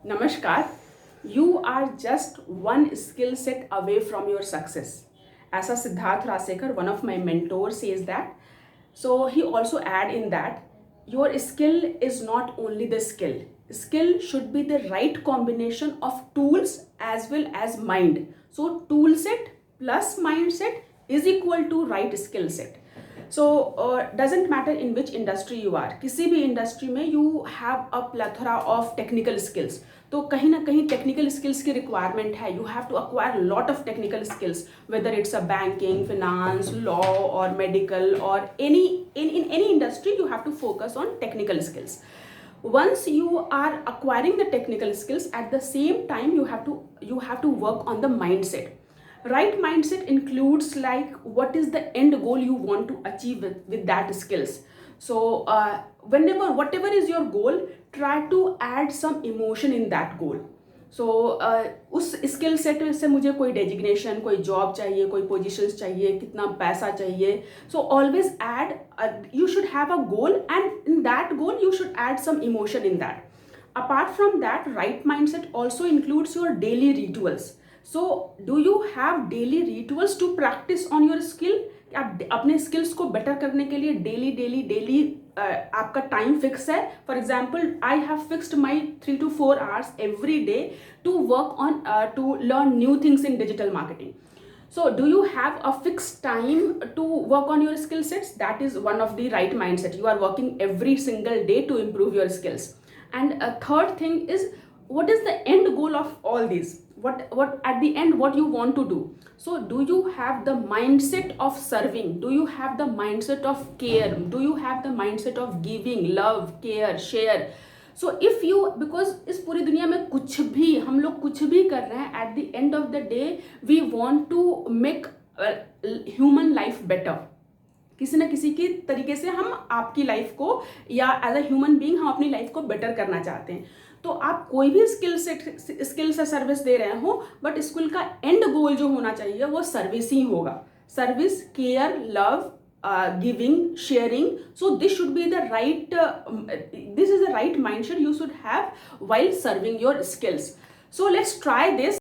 Namaskar. You are just one skill set away from your success. As a Siddharth Rasekar, one of my mentors, says that. So he also add in that your skill is not only the skill. Skill should be the right combination of tools as well as mind. So tool set plus mindset is equal to right skill set. So doesn't matter in which industry you are, किसी भी industry में you have a plethora of technical skills. तो कहीं ना कहीं technical skills की requirement है. You have to acquire lot of technical skills, whether it's a banking, finance, law और मेडिकल और any in any industry you have to focus on technical skills. Once you are acquiring the technical skills, at the same time you have to work on the mindset. Right mindset includes like what is the end goal you want to achieve with that skills. So whatever is your goal, try to add some emotion in that goal. सो उस skill set से मुझे कोई designation, कोई job चाहिए, कोई positions चाहिए, कितना पैसा चाहिए. So always add, you should have a goal and in that goal you should add some emotion in that. Apart from that, right mindset also includes your daily rituals. So do you have daily rituals to practice on your skill? आप अपने skills को better करने के लिए daily आपका time fix है. For example, I have fixed my 3 to 4 hours every day to work on to learn new things in digital marketing. So do you have a fixed time to work on your skill sets? That is one of the right mindset. You are working every single day to improve your skills. And a third thing is, what is the end goal of all these? What at the end what you want to do? So do you have the mindset of serving? Do you have the mindset of care? Do you have the mindset of giving, love, care, share? So if you, because इस पूरी दुनिया में कुछ भी हम लोग कुछ भी कर रहे हैं, at the end of the day we want to make human life better. किसी न किसी की तरीके से हम आपकी लाइफ को या एज अ ह्यूमन बीइंग हम अपनी लाइफ को बेटर करना चाहते हैं. तो आप कोई भी स्किल से सर्विस दे रहे हो, बट स्किल का एंड गोल जो होना चाहिए वो सर्विस ही होगा. Service, care, love, giving, sharing. So this should be the right, this is the right mindset you should have while serving your skills. So let's try this.